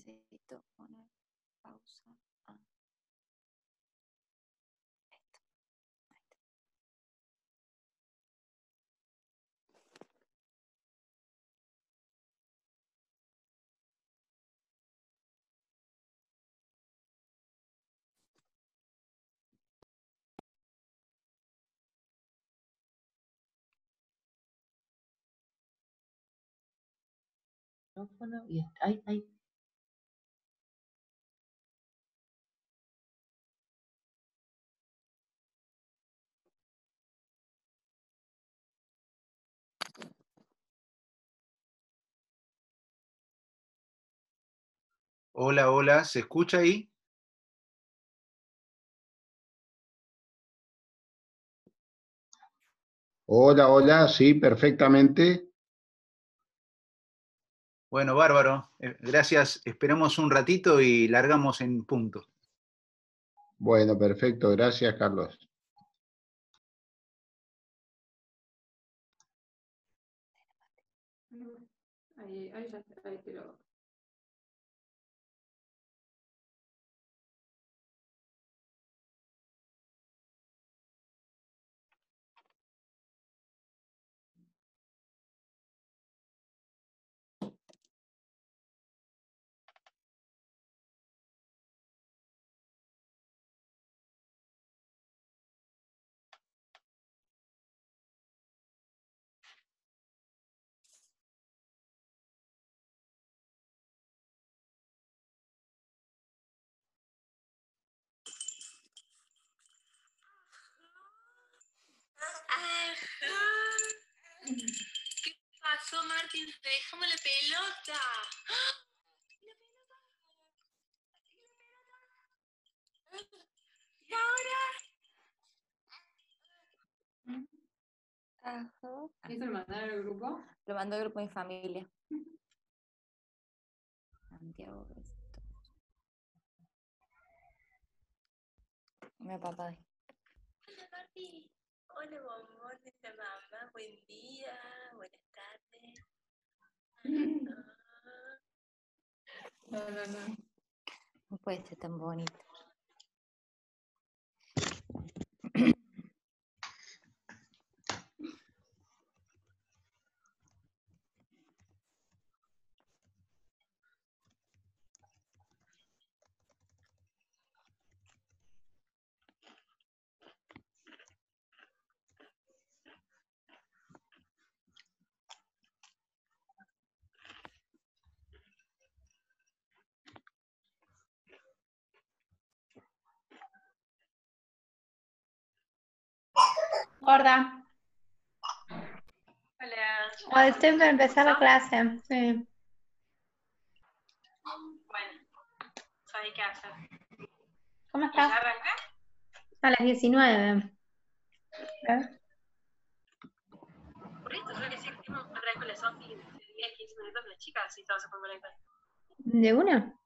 Necesito poner pausa. Ah, esto. Ahí está. Micrófono y ahí. Hola, hola, ¿se escucha ahí? Hola, hola, sí, perfectamente. Bueno, bárbaro. Gracias. Esperamos un ratito y largamos en punto. Bueno, perfecto, gracias, Carlos. Ahí ya está, ahí te lo... ¿Qué pasó, Martín? Dejamos la pelota. ¿Y ahora? Ajá. ¿Eso lo mandaron al grupo? Lo mandó al grupo de mi familia. Santiago Cristo. Mi papá. Hola, Martín. Hola, bombón de la mamá. Buen día. Buenas tardes. No. No puede ser tan bonito. Gorda. Hola. Estoy por empezar la clase. Sí. Bueno, ¿sabes qué hacer? ¿Cómo ¿Y estás? ya arrancás? A las 19. Por esto, yo que sé que tengo un arranco con la Sofi en 10, 15 minutos con las chicas y todas se ponen conectar. ¿De una?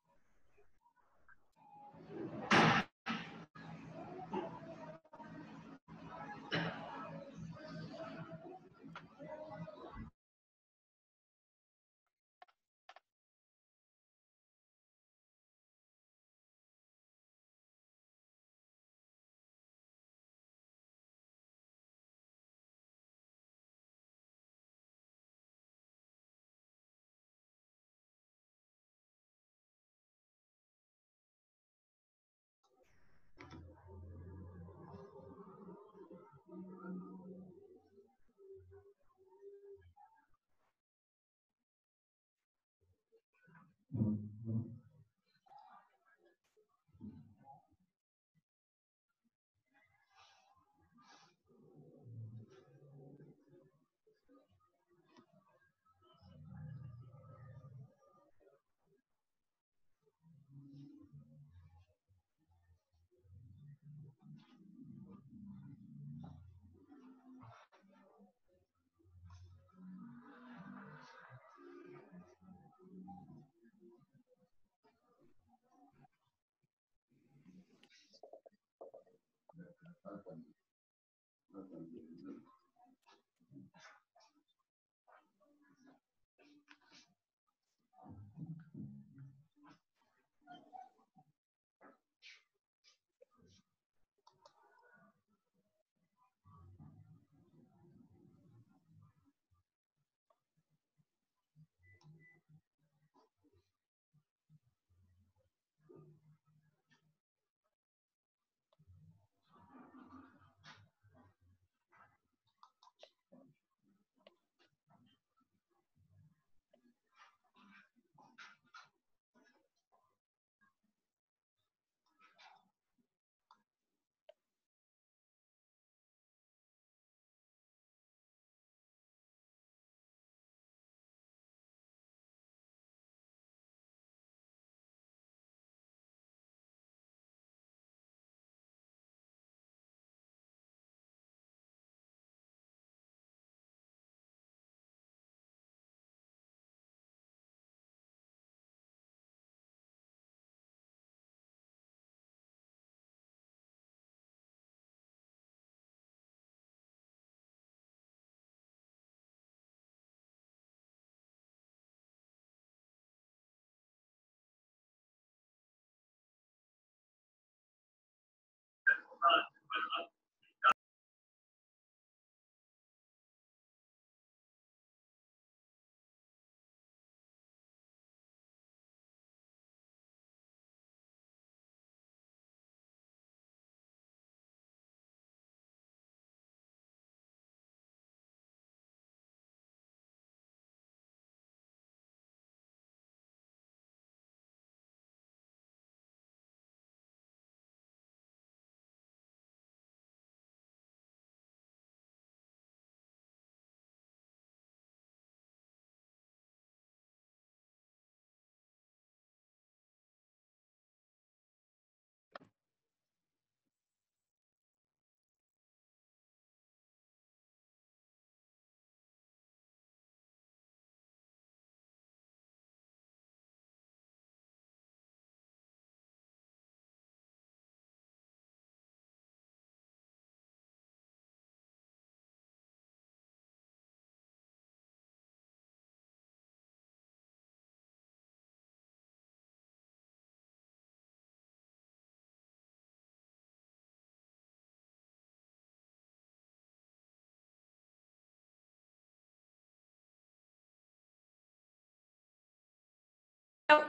Chau.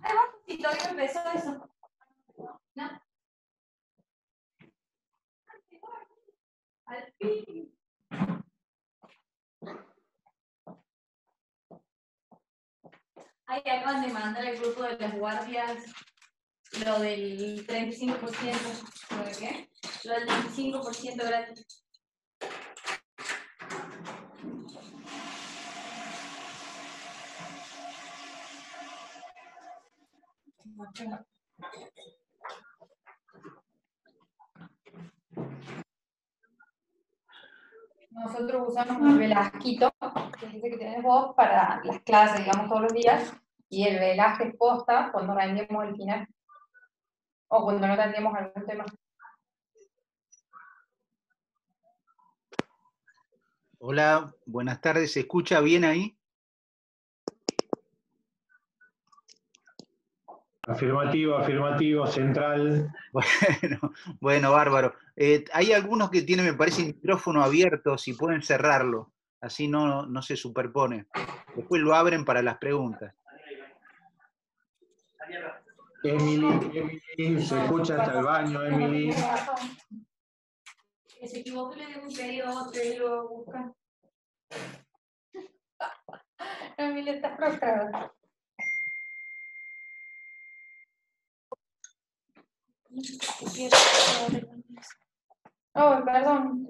Ay, vamos, si todavía no empezó eso. No. Al fin. Ahí acaban de mandar al grupo de las guardias lo del 35%. ¿Lo de qué? Lo del 25% gratis. Nosotros usamos el Velasquito, que es ese que tenés vos, para las clases, digamos, todos los días, y el Velázquez posta cuando rendimos el final, o cuando no rendimos algún tema. Hola, buenas tardes. ¿Se escucha bien ahí? Afirmativo, afirmativo, central. Bueno, bárbaro. Hay algunos que tienen, me parece, el micrófono abierto, si pueden cerrarlo, así no se superpone. Después lo abren para las preguntas. Emily, se escucha hasta el baño, Emily. Que se equivocó, le dio un pedido a otro y lo busca. Emilia, estás frustrada. Oh, perdón.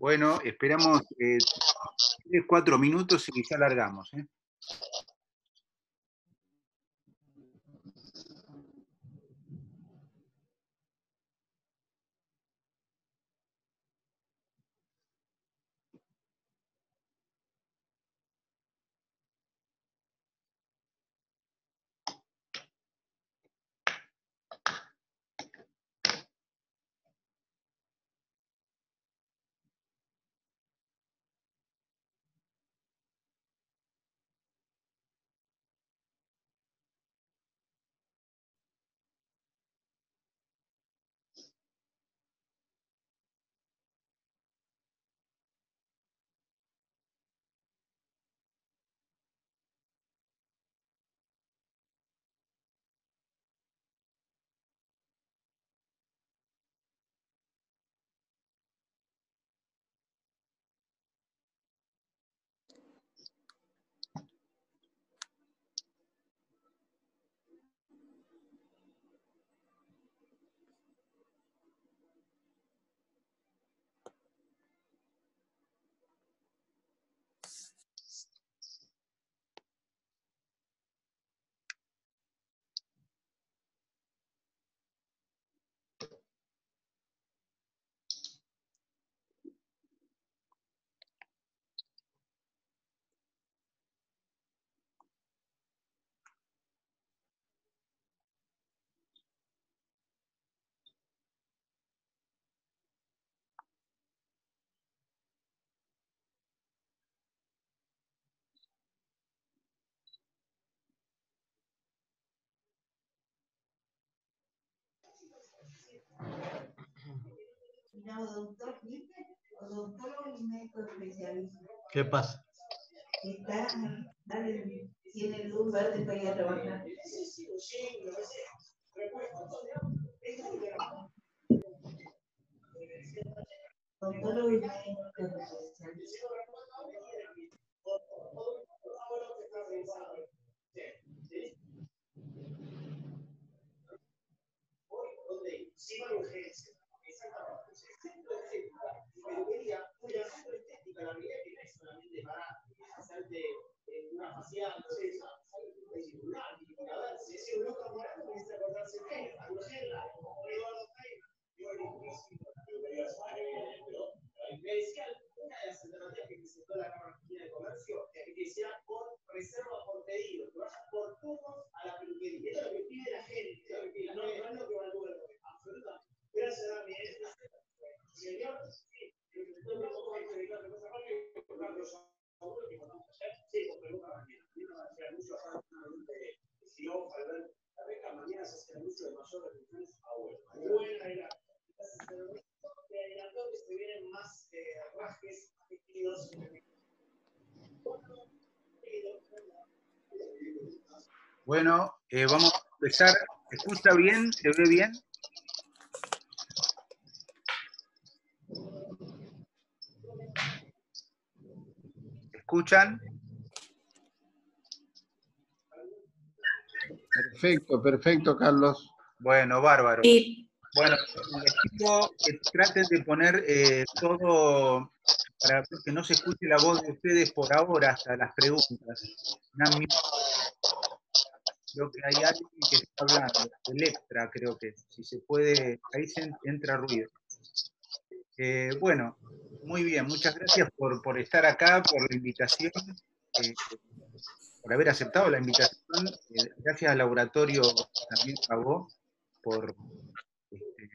Bueno, esperamos 3-4 minutos y ya largamos. ¿Qué pasa? Tiene luz verde para ir a trabajar. Bueno, vamos a empezar ¿Se escucha bien? ¿Se ve bien? ¿Escuchan? Perfecto, perfecto, Carlos. Bueno, bárbaro. Sí. Bueno, les pido que traten de poner todo para que no se escuche la voz de ustedes por ahora hasta las preguntas. Creo que hay alguien que está hablando, Electra, creo que, si se puede, ahí entra ruido. Bueno, muy bien, muchas gracias por estar acá, por la invitación, por haber aceptado la invitación. Gracias al laboratorio también Pagó por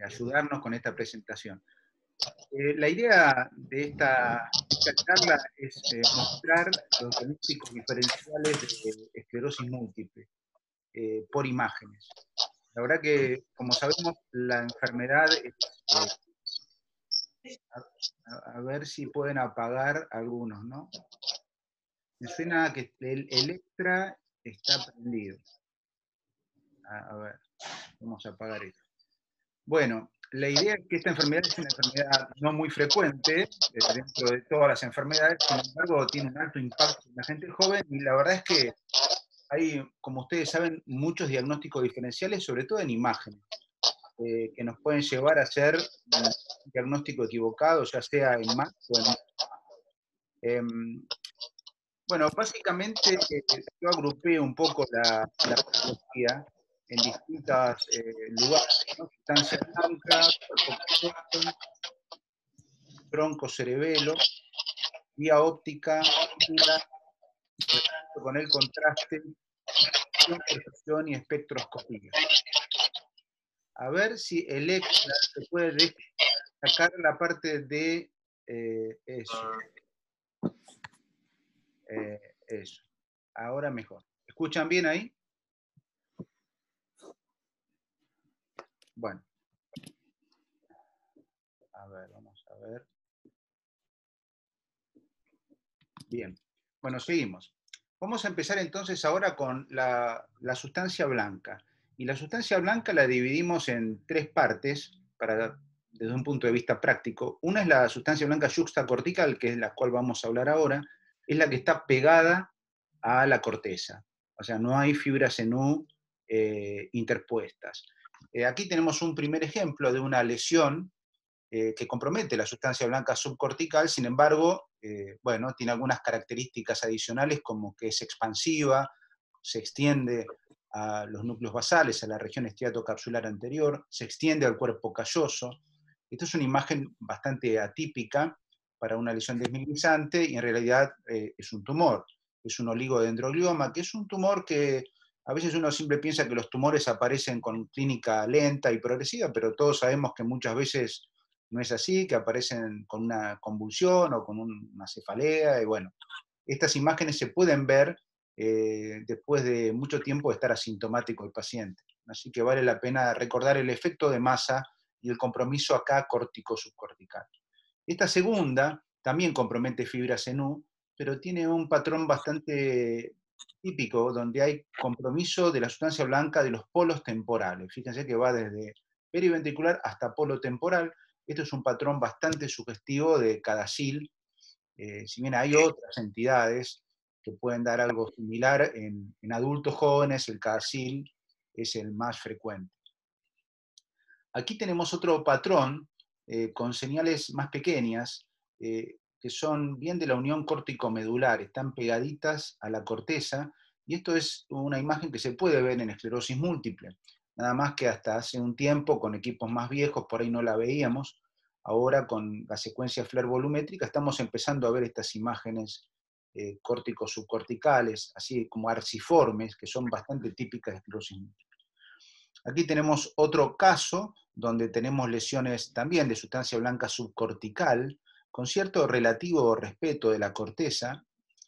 ayudarnos con esta presentación. La idea de esta charla es mostrar los diagnósticos diferenciales de esclerosis múltiple por imágenes. La verdad que, como sabemos, la enfermedad es... a ver si pueden apagar algunos, ¿no? Me suena que el Electra está prendido. A ver, vamos a apagar esto. Bueno, la idea es que esta enfermedad es una enfermedad no muy frecuente dentro de todas las enfermedades, sin embargo tiene un alto impacto en la gente joven y la verdad es que hay, como ustedes saben, muchos diagnósticos diferenciales, sobre todo en imágenes, que nos pueden llevar a hacer un diagnóstico equivocado, ya sea en más o en... bueno, básicamente yo agrupé un poco la patología en distintos lugares, ¿no? Sustancia blanca, cuerpo correcto, tronco cerebelo, vía óptica, con el contraste, percepción y espectroscopía. A ver si Electra se puede sacar la parte de eso. Eso. Ahora mejor. ¿Escuchan bien ahí? Bueno. A ver, vamos a ver. Bien. Bueno, seguimos. Vamos a empezar entonces ahora con la sustancia blanca. Y la sustancia blanca la dividimos en tres partes desde un punto de vista práctico. Una es la sustancia blanca yuxtacortical, que es la cual vamos a hablar ahora, es la que está pegada a la corteza. O sea, no hay fibras en U interpuestas. Aquí tenemos un primer ejemplo de una lesión que compromete la sustancia blanca subcortical, sin embargo, bueno, tiene algunas características adicionales como que es expansiva, se extiende a los núcleos basales, a la región estriatocapsular anterior, se extiende al cuerpo calloso. Esta es una imagen bastante atípica para una lesión desmielizante y en realidad es un tumor. Es un oligodendroglioma, que es un tumor que a veces uno siempre piensa que los tumores aparecen con clínica lenta y progresiva, pero todos sabemos que muchas veces no es así, que aparecen con una convulsión o con una cefalea, y bueno, estas imágenes se pueden ver después de mucho tiempo de estar asintomático el paciente. Así que vale la pena recordar el efecto de masa y el compromiso acá córtico-subcortical. Esta segunda también compromete fibras en U, pero tiene un patrón bastante típico, donde hay compromiso de la sustancia blanca de los polos temporales. Fíjense que va desde periventricular hasta polo temporal. Esto es un patrón bastante sugestivo de CADASIL. Si bien hay otras entidades que pueden dar algo similar, en adultos jóvenes el CADASIL es el más frecuente. Aquí tenemos otro patrón con señales más pequeñas, que son bien de la unión córtico-medular, están pegaditas a la corteza, y esto es una imagen que se puede ver en esclerosis múltiple. Nada más que hasta hace un tiempo, con equipos más viejos, por ahí no la veíamos. Ahora, con la secuencia FLAIR volumétrica, estamos empezando a ver estas imágenes córtico-subcorticales, así como arciformes, que son bastante típicas de esclerosis múltiple. Aquí tenemos otro caso, donde tenemos lesiones también de sustancia blanca subcortical, con cierto relativo respeto de la corteza.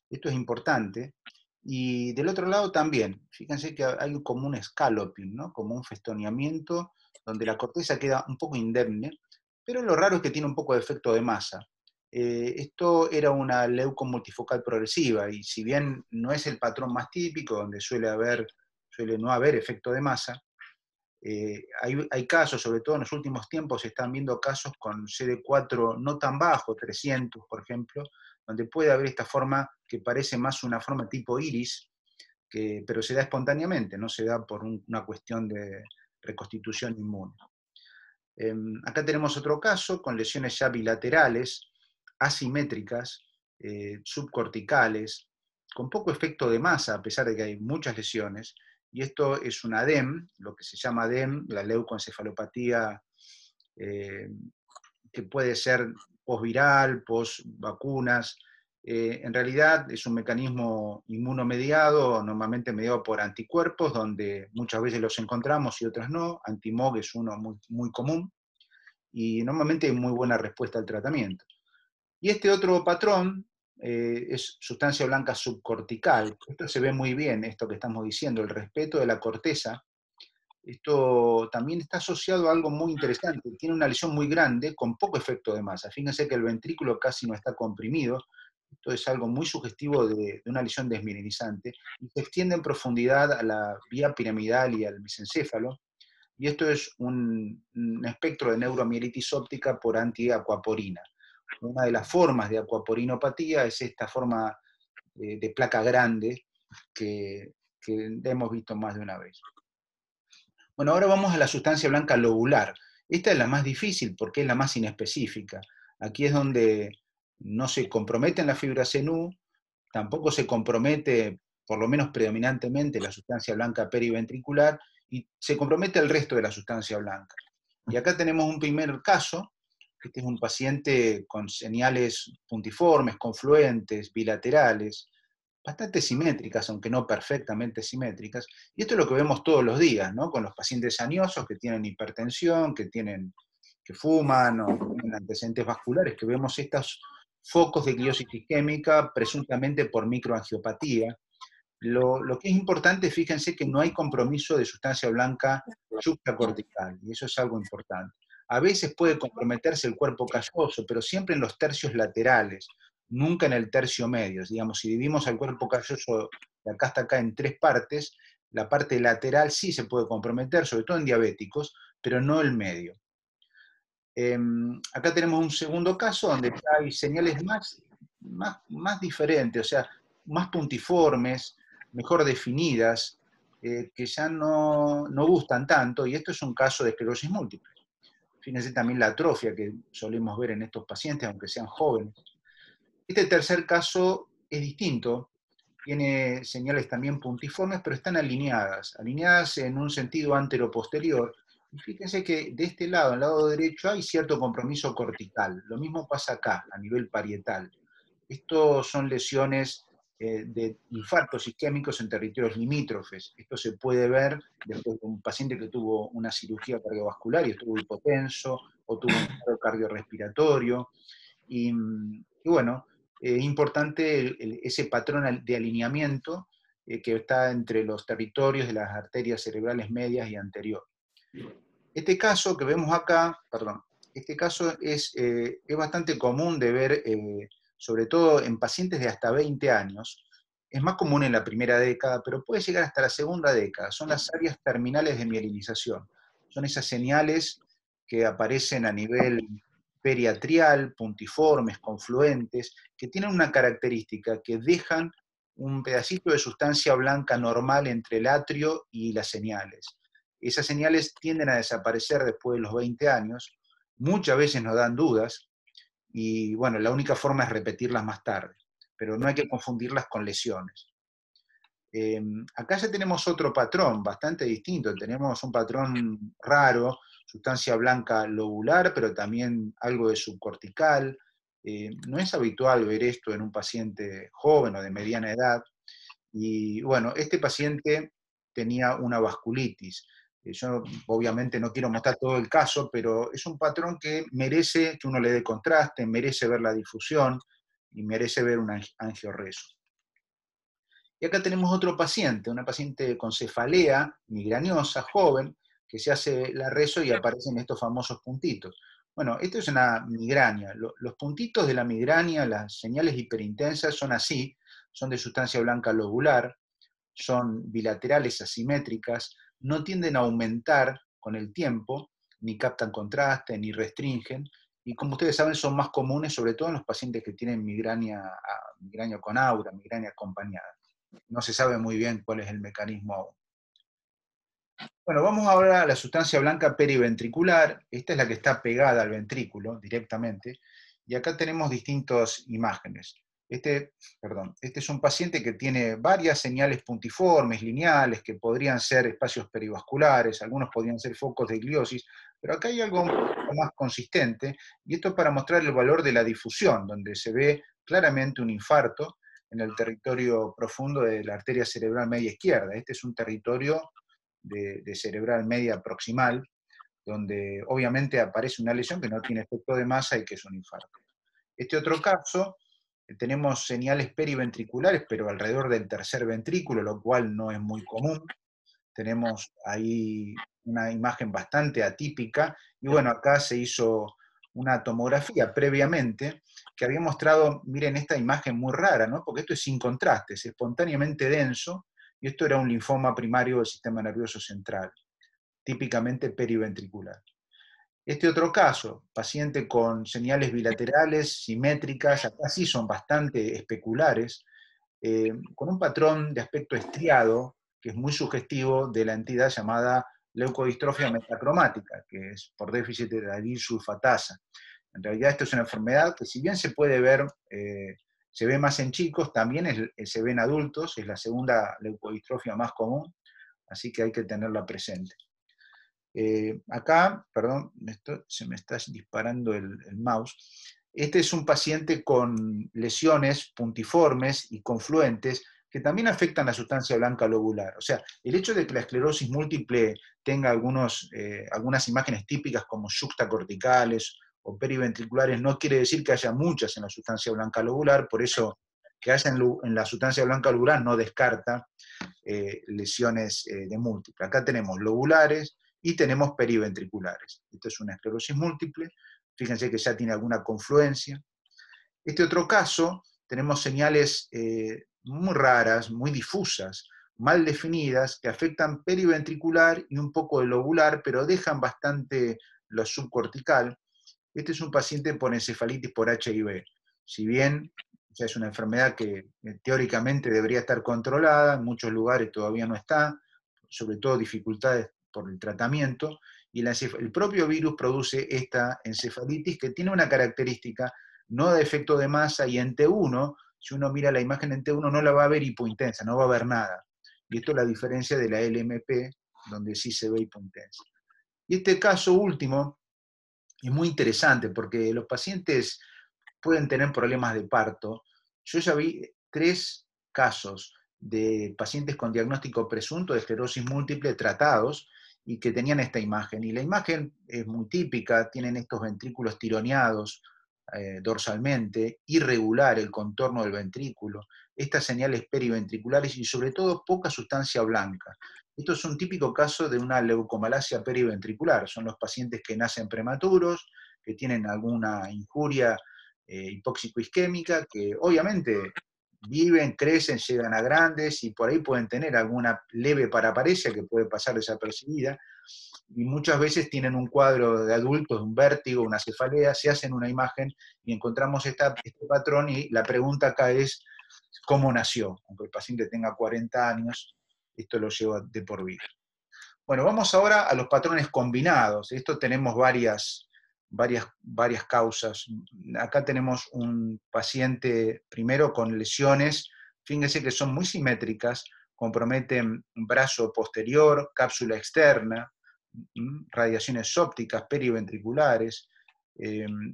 Esto es importante. Y del otro lado también, fíjense que hay como un scalloping, ¿no? Como un festoneamiento, donde la corteza queda un poco indemne, pero lo raro es que tiene un poco de efecto de masa. Esto era una leucomultifocal progresiva, y si bien no es el patrón más típico, donde suele no haber efecto de masa, Hay casos, sobre todo en los últimos tiempos, se están viendo casos con CD4 no tan bajo, 300 por ejemplo, donde puede haber esta forma que parece más una forma tipo iris, pero se da espontáneamente, no se da por una cuestión de reconstitución inmune. Acá tenemos otro caso con lesiones ya bilaterales, asimétricas, subcorticales, con poco efecto de masa, a pesar de que hay muchas lesiones, y esto es una DEM, lo que se llama DEM, la leucoencefalopatía, que puede ser posviral, posvacunas. En realidad es un mecanismo inmunomediado, normalmente mediado por anticuerpos, donde muchas veces los encontramos y otras no. Antimog es uno muy común, y normalmente hay muy buena respuesta al tratamiento. Y este otro patrón es sustancia blanca subcortical. Esto se ve muy bien, esto que estamos diciendo, el respeto de la corteza. Esto también está asociado a algo muy interesante. Tiene una lesión muy grande con poco efecto de masa. Fíjense que el ventrículo casi no está comprimido. Esto es algo muy sugestivo de una lesión desmineralizante. Y se extiende en profundidad a la vía piramidal y al mesencéfalo. Y esto es un espectro de neuromielitis óptica por antiacuaporina. Una de las formas de acuaporinopatía es esta forma de placa grande que hemos visto más de una vez. Bueno, ahora vamos a la sustancia blanca lobular. Esta es la más difícil porque es la más inespecífica. Aquí es donde no se compromete en la fibra CNU, tampoco se compromete, por lo menos predominantemente, la sustancia blanca periventricular, y se compromete el resto de la sustancia blanca. Y acá tenemos un primer caso. Este es un paciente con señales puntiformes, confluentes, bilaterales, bastante simétricas, aunque no perfectamente simétricas, y esto es lo que vemos todos los días, ¿no? Con los pacientes añosos que tienen hipertensión, que fuman o tienen antecedentes vasculares, que vemos estos focos de gliosis isquémica presuntamente por microangiopatía. Lo que es importante, fíjense que no hay compromiso de sustancia blanca supracortical, y eso es algo importante. A veces puede comprometerse el cuerpo calloso, pero siempre en los tercios laterales, nunca en el tercio medio. Digamos, si dividimos al cuerpo calloso de acá hasta acá en tres partes, la parte lateral sí se puede comprometer, sobre todo en diabéticos, pero no el medio. Acá tenemos un segundo caso donde hay señales más diferentes, o sea, más puntiformes, mejor definidas, que ya no gustan tanto, y esto es un caso de esclerosis múltiple. Fíjense también la atrofia que solemos ver en estos pacientes, aunque sean jóvenes. Este tercer caso es distinto, tiene señales también puntiformes, pero están alineadas en un sentido antero-posterior. Y fíjense que de este lado, al lado derecho, hay cierto compromiso cortical. Lo mismo pasa acá, a nivel parietal. Estos son lesiones de infartos isquémicos en territorios limítrofes. Esto se puede ver después de un paciente que tuvo una cirugía cardiovascular y estuvo hipotenso, o tuvo un paro cardiorrespiratorio. Y bueno, importante ese patrón de alineamiento que está entre los territorios de las arterias cerebrales medias y anteriores. Este caso que vemos acá, este caso es bastante común de ver, sobre todo en pacientes de hasta 20 años. Es más común en la primera década, pero puede llegar hasta la segunda década. Son las áreas terminales de mielinización. Son esas señales que aparecen a nivel periatrial, puntiformes, confluentes, que tienen una característica, que dejan un pedacito de sustancia blanca normal entre el atrio y las señales. Esas señales tienden a desaparecer después de los 20 años, muchas veces nos dan dudas, y bueno, la única forma es repetirlas más tarde, pero no hay que confundirlas con lesiones. Acá ya tenemos otro patrón bastante distinto, tenemos un patrón raro, sustancia blanca lobular, pero también algo de subcortical. No es habitual ver esto en un paciente joven o de mediana edad, y bueno, este paciente tenía una vasculitis. Yo obviamente no quiero mostrar todo el caso, pero es un patrón que merece que uno le dé contraste, merece ver la difusión y merece ver un angioreso. Y acá tenemos otro paciente, una paciente con cefalea migrañosa, joven, que se hace la reso y aparecen estos famosos puntitos. Bueno, esto es una migraña. Los puntitos de la migraña, las señales hiperintensas son así, son de sustancia blanca lobular, son bilaterales asimétricas, no tienden a aumentar con el tiempo, ni captan contraste, ni restringen, y como ustedes saben son más comunes, sobre todo en los pacientes que tienen migraña con aura, migraña acompañada. No se sabe muy bien cuál es el mecanismo aún. Bueno, vamos ahora a la sustancia blanca periventricular. Esta es la que está pegada al ventrículo directamente, y acá tenemos distintas imágenes. Este es un paciente que tiene varias señales puntiformes, lineales, que podrían ser espacios perivasculares, algunos podrían ser focos de gliosis, pero acá hay algo un poco más consistente, y esto para mostrar el valor de la difusión, donde se ve claramente un infarto en el territorio profundo de la arteria cerebral media izquierda. Este es un territorio de cerebral media proximal, donde obviamente aparece una lesión que no tiene efecto de masa y que es un infarto. Este otro caso, tenemos señales periventriculares, pero alrededor del tercer ventrículo, lo cual no es muy común. Tenemos ahí una imagen bastante atípica, y bueno, acá se hizo una tomografía previamente que había mostrado, miren esta imagen muy rara, ¿no? Porque esto es sin contraste, es espontáneamente denso, y esto era un linfoma primario del sistema nervioso central, típicamente periventricular. Este otro caso, paciente con señales bilaterales, simétricas, acá sí son bastante especulares, con un patrón de aspecto estriado, que es muy sugestivo de la entidad llamada leucodistrofia metacromática, que es por déficit de la disulfatasa. En realidad esto es una enfermedad que si bien se puede ver, se ve más en chicos, también se ve en adultos, es la segunda leucodistrofia más común, así que hay que tenerla presente. Acá, perdón, se me está disparando el mouse. Este es un paciente con lesiones puntiformes y confluentes que también afectan la sustancia blanca lobular. O sea, el hecho de que la esclerosis múltiple tenga algunas imágenes típicas como yuxtacorticales o periventriculares no quiere decir que haya muchas en la sustancia blanca lobular, por eso que haya en la sustancia blanca lobular no descarta lesiones de múltiple. Acá tenemos lobulares y tenemos periventriculares. Esto es una esclerosis múltiple, fíjense que ya tiene alguna confluencia. Este otro caso, tenemos señales muy raras, muy difusas, mal definidas, que afectan periventricular y un poco de lobular, pero dejan bastante lo subcortical. Este es un paciente por encefalitis por HIV. Si bien ya es una enfermedad que teóricamente debería estar controlada, en muchos lugares todavía no está, sobre todo dificultades por el tratamiento, y el propio virus produce esta encefalitis que tiene una característica no de efecto de masa, y en T1, si uno mira la imagen en T1 no la va a ver hipointensa, no va a ver nada. Y esto es la diferencia de la LMP, donde sí se ve hipointensa. Y este caso último es muy interesante porque los pacientes pueden tener problemas de parto. Yo ya vi 3 casos de pacientes con diagnóstico presunto de esclerosis múltiple tratados y que tenían esta imagen. Y la imagen es muy típica, tienen estos ventrículos tironeados dorsalmente, irregular el contorno del ventrículo, estas señales periventriculares y sobre todo poca sustancia blanca. Esto es un típico caso de una leucomalacia periventricular. Son los pacientes que nacen prematuros, que tienen alguna injuria hipóxico-isquémica, que obviamente viven, crecen, llegan a grandes y por ahí pueden tener alguna leve paraparesia que puede pasar desapercibida, y muchas veces tienen un cuadro de adultos, un vértigo, una cefalea, se hacen una imagen y encontramos este patrón, y la pregunta acá es ¿cómo nació? Aunque el paciente tenga 40 años, esto lo lleva de por vida. Bueno, vamos ahora a los patrones combinados. Esto tenemos varias causas. Acá tenemos un paciente primero con lesiones, fíjense que son muy simétricas, comprometen brazo posterior, cápsula externa, radiaciones ópticas periventriculares,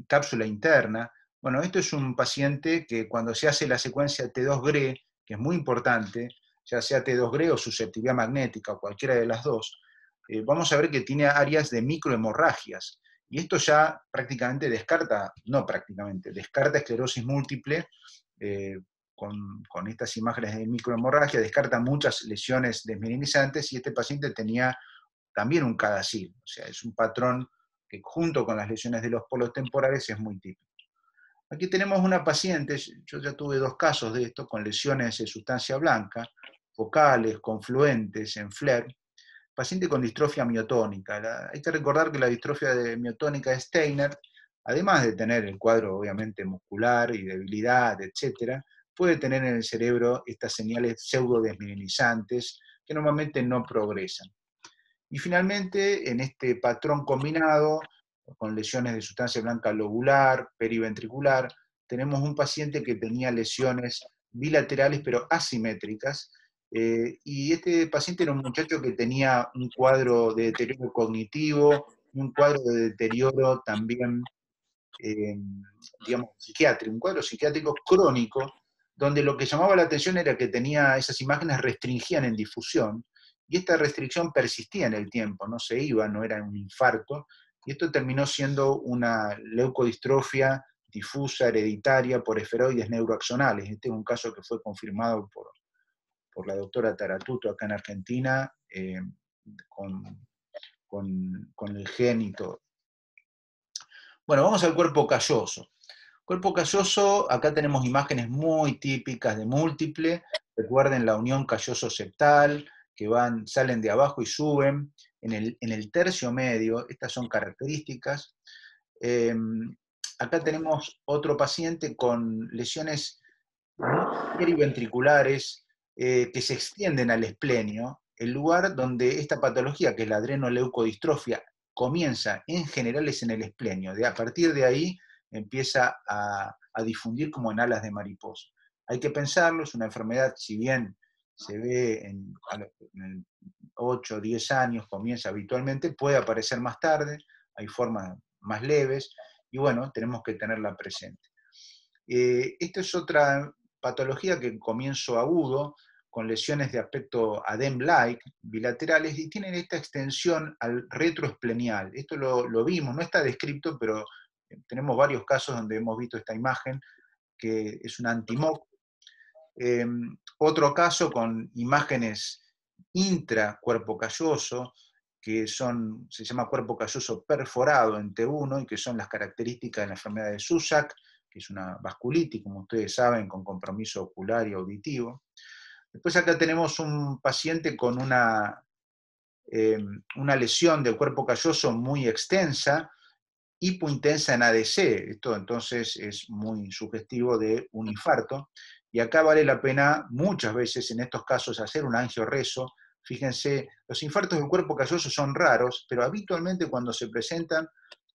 cápsula interna. Bueno, esto es un paciente que cuando se hace la secuencia T2-GRE, que es muy importante, ya sea T2-GRE o susceptibilidad magnética o cualquiera de las dos, vamos a ver que tiene áreas de microhemorragias. Y esto ya prácticamente descarta esclerosis múltiple con estas imágenes de microhemorragia, descarta muchas lesiones desmineralizantes, y este paciente tenía también un CADASIL, o sea, es un patrón que junto con las lesiones de los polos temporales es muy típico. Aquí tenemos una paciente, yo ya tuve 2 casos de esto, con lesiones de sustancia blanca, focales, confluentes, en FLAIR. paciente con distrofia miotónica. Hay que recordar que la distrofia miotónica de Steiner, además de tener el cuadro obviamente muscular y debilidad, etc., puede tener en el cerebro estas señales pseudodesmielinizantes que normalmente no progresan. Y finalmente, en este patrón combinado, con lesiones de sustancia blanca lobular, periventricular, tenemos un paciente que tenía lesiones bilaterales pero asimétricas, y este paciente era un muchacho que tenía un cuadro de deterioro cognitivo, un cuadro de deterioro también, digamos, psiquiátrico, un cuadro psiquiátrico crónico, donde lo que llamaba la atención era que tenía esas imágenes restringían en difusión, y esta restricción persistía en el tiempo, no se iba, no era un infarto, y esto terminó siendo una leucodistrofia difusa, hereditaria, por esferoides neuroaxonales. Este es un caso que fue confirmado por la doctora Taratuto acá en Argentina, con el gen y todo. Bueno, vamos al cuerpo calloso. Cuerpo calloso, acá tenemos imágenes muy típicas de múltiple. Recuerden la unión calloso-septal, que salen de abajo y suben. En el tercio medio, estas son características. Acá tenemos otro paciente con lesiones periventriculares que se extienden al esplenio, el lugar donde esta patología, que es la adrenoleucodistrofia, comienza en general es en el esplenio. A partir de ahí empieza a difundir como en alas de mariposa. Hay que pensarlo, es una enfermedad, si bien se ve en 8 o 10 años, comienza habitualmente, puede aparecer más tarde, hay formas más leves, y bueno, tenemos que tenerla presente. Esta es otra patología que en comienzo agudo, con lesiones de aspecto ADEM-like, bilaterales, y tienen esta extensión al retroesplenial. Esto lo vimos, no está descrito, pero tenemos varios casos donde hemos visto esta imagen, que es un anti-MOC. Otro caso con imágenes intra-cuerpo calloso, que se llama cuerpo calloso perforado en T1, y que son las características de la enfermedad de Susak, que es una vasculitis, como ustedes saben, con compromiso ocular y auditivo. Después acá tenemos un paciente con una lesión del cuerpo calloso muy extensa, hipointensa en ADC. Esto entonces es muy sugestivo de un infarto. Y acá vale la pena muchas veces en estos casos hacer un angioreso. Fíjense, los infartos del cuerpo calloso son raros, pero habitualmente cuando se presentan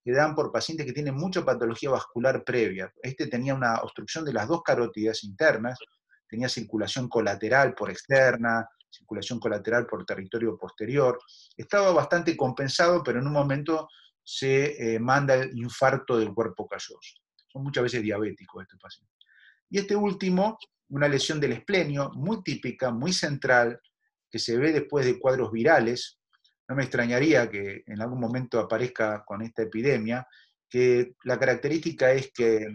se dan por pacientes que tienen mucha patología vascular previa. Este tenía una obstrucción de las dos carótidas internas, tenía circulación colateral por externa, circulación colateral por territorio posterior. Estaba bastante compensado, pero en un momento se manda el infarto del cuerpo calloso. Son muchas veces diabéticos estos pacientes. Y este último, una lesión del esplenio, muy típica, muy central, que se ve después de cuadros virales. No me extrañaría que en algún momento aparezca con esta epidemia, que la característica es que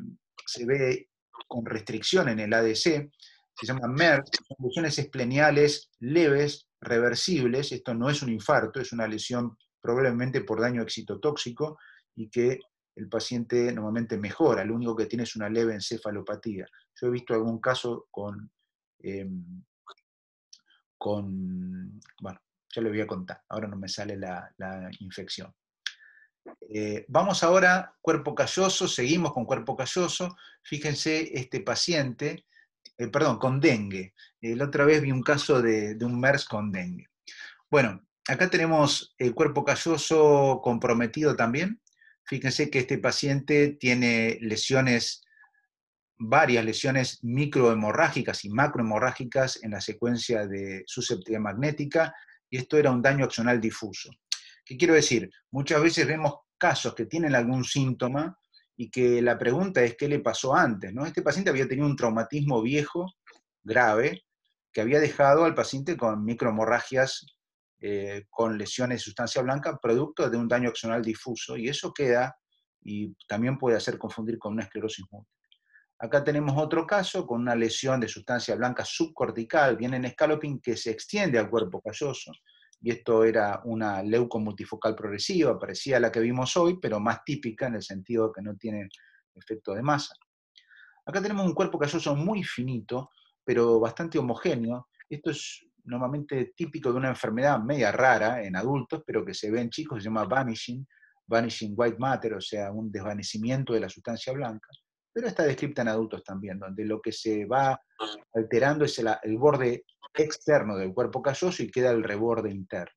se ve con restricción en el ADC, se llama MERS, son lesiones espleniales leves, reversibles. Esto no es un infarto, es una lesión probablemente por daño excitotóxico, y que el paciente normalmente mejora, lo único que tiene es una leve encefalopatía. Yo he visto algún caso bueno, ya le voy a contar, ahora no me sale la infección. Vamos ahora, cuerpo calloso, seguimos con cuerpo calloso. Fíjense este paciente, con dengue. La otra vez vi un caso de un MERS con dengue. Bueno, acá tenemos el cuerpo calloso comprometido también. Fíjense que este paciente tiene varias lesiones microhemorrágicas y macrohemorrágicas en la secuencia de susceptibilidad magnética, y esto era un daño axonal difuso. ¿Qué quiero decir? Muchas veces vemos casos que tienen algún síntoma y que la pregunta es qué le pasó antes, ¿no? Este paciente había tenido un traumatismo viejo, grave, que había dejado al paciente con microhemorragias, con lesiones de sustancia blanca, producto de un daño axonal difuso, y eso queda, y también puede hacer confundir con una esclerosis múltiple. Acá tenemos otro caso con una lesión de sustancia blanca subcortical, bien en scalloping, que se extiende al cuerpo calloso, y esto era una leucomultifocal progresiva, parecida a la que vimos hoy, pero más típica en el sentido que no tiene efecto de masa. Acá tenemos un cuerpo calloso muy finito, pero bastante homogéneo. Esto es normalmente típico de una enfermedad media rara en adultos, pero que se ve en chicos, se llama vanishing white matter, o sea, un desvanecimiento de la sustancia blanca, pero está descrita en adultos también, donde lo que se va alterando es el borde externo del cuerpo calloso y queda el reborde interno.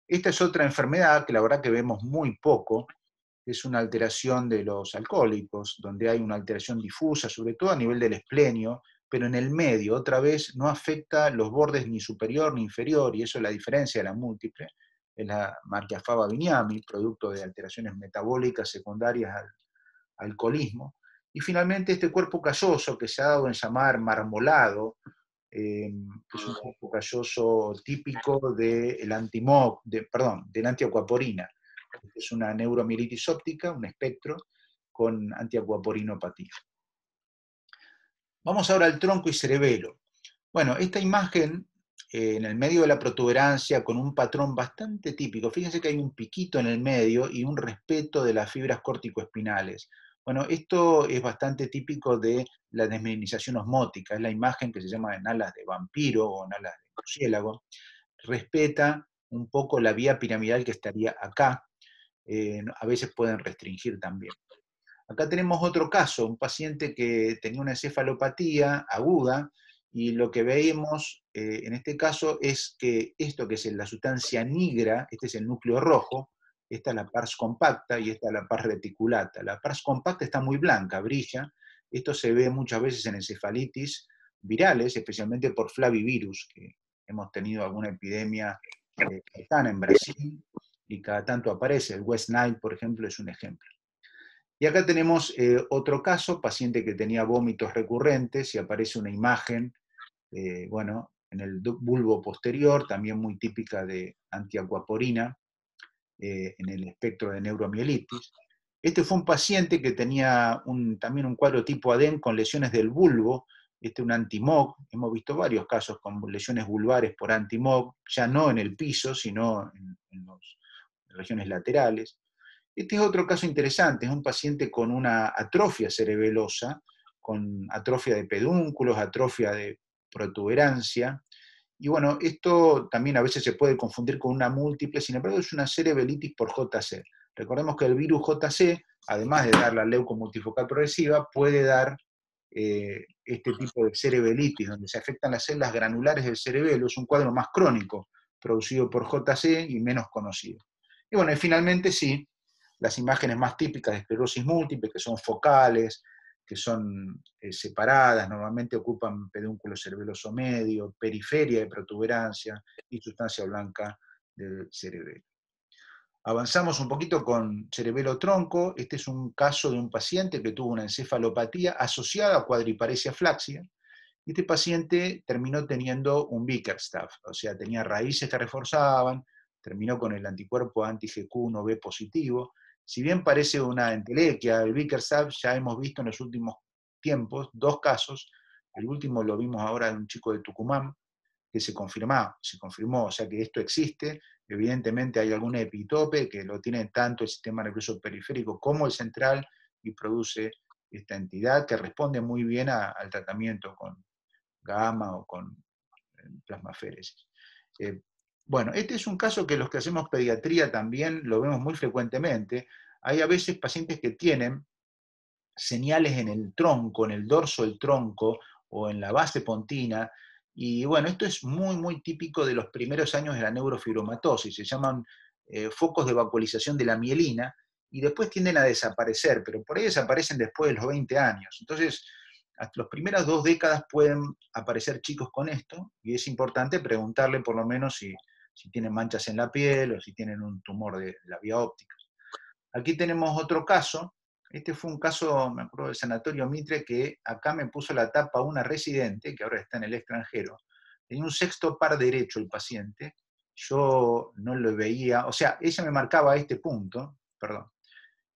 Esta es otra enfermedad que la verdad que vemos muy poco, es una alteración de los alcohólicos, donde hay una alteración difusa, sobre todo a nivel del esplenio, pero en el medio, otra vez, no afecta los bordes ni superior ni inferior, y eso es la diferencia de la múltiple, es la Marchiafava vignami, producto de alteraciones metabólicas secundarias al alcoholismo. Y finalmente este cuerpo calloso, que se ha dado en llamar marmolado, que es un cuerpo calloso típico del antimog, de la antiacuaporina. Es una neuromielitis óptica, un espectro, con antiacuaporinopatía. Vamos ahora al tronco y cerebelo. Bueno, esta imagen en el medio de la protuberancia con un patrón bastante típico. Fíjense que hay un piquito en el medio y un respeto de las fibras córtico-espinales. Bueno, esto es bastante típico de la desmineralización osmótica. Es la imagen que se llama en alas de vampiro o en alas de murciélago. Respeta un poco la vía piramidal que estaría acá. A veces pueden restringir también. Acá tenemos otro caso, un paciente que tenía una encefalopatía aguda, y lo que vemos en este caso es que esto que es la sustancia negra, este es el núcleo rojo, esta es la pars compacta y esta es la pars reticulata. La pars compacta está muy blanca, brilla. Esto se ve muchas veces en encefalitis virales, especialmente por flavivirus, que hemos tenido alguna epidemia cercana en Brasil, y cada tanto aparece. El West Nile, por ejemplo, es un ejemplo. Y acá tenemos otro caso, paciente que tenía vómitos recurrentes, y aparece una imagen, bueno, en el bulbo posterior, también muy típica de antiacuaporina, en el espectro de neuromielitis. Este fue un paciente que tenía también un cuadro tipo ADEM con lesiones del bulbo, un antimog. Hemos visto varios casos con lesiones vulvares por antimog, ya no en el piso, sino en las regiones laterales. Este es otro caso interesante, es un paciente con una atrofia cerebelosa, con atrofia de pedúnculos, atrofia de protuberancia, y bueno, esto también a veces se puede confundir con una múltiple, sin embargo es una cerebelitis por JC. Recordemos que el virus JC, además de dar la leucomultifocal progresiva, puede dar este tipo de cerebelitis, donde se afectan las células granulares del cerebelo. Es un cuadro más crónico, producido por JC y menos conocido. Y bueno, y finalmente sí, las imágenes más típicas de esclerosis múltiple, que son focales, que son separadas, normalmente ocupan pedúnculo cerebeloso medio, periferia de protuberancia y sustancia blanca del cerebelo. Avanzamos un poquito con cerebelo tronco. Este es un caso de un paciente que tuvo una encefalopatía asociada a cuadriparesia flácida. Este paciente terminó teniendo un Bickerstaff, o sea, tenía raíces que reforzaban, terminó con el anticuerpo anti-GQ1B positivo. Si bien parece una entelequia, el Bickerstaff ya hemos visto en los últimos tiempos 2 casos. El último lo vimos ahora de un chico de Tucumán, que se confirmó, o sea que esto existe. Evidentemente hay algún epitope que lo tiene tanto el sistema nervioso periférico como el central, y produce esta entidad que responde muy bien al tratamiento con gamma o con plasmaféresis. Bueno, este es un caso que los que hacemos pediatría también lo vemos muy frecuentemente. Hay a veces pacientes que tienen señales en el tronco, en el dorso del tronco o en la base pontina, y bueno, esto es muy, muy típico de los primeros años de la neurofibromatosis. Se llaman focos de vacuolización de la mielina, y después tienden a desaparecer, pero por ahí desaparecen después de los 20 años. Entonces, hasta las primeras 2 décadas pueden aparecer chicos con esto, y es importante preguntarle por lo menos si tienen manchas en la piel o si tienen un tumor de la vía óptica. Aquí tenemos otro caso. Este fue un caso, me acuerdo, del Sanatorio Mitre, que acá me puso la tapa una residente, que ahora está en el extranjero. Tenía un sexto par derecho el paciente. Yo no lo veía, o sea, ella me marcaba este punto, perdón.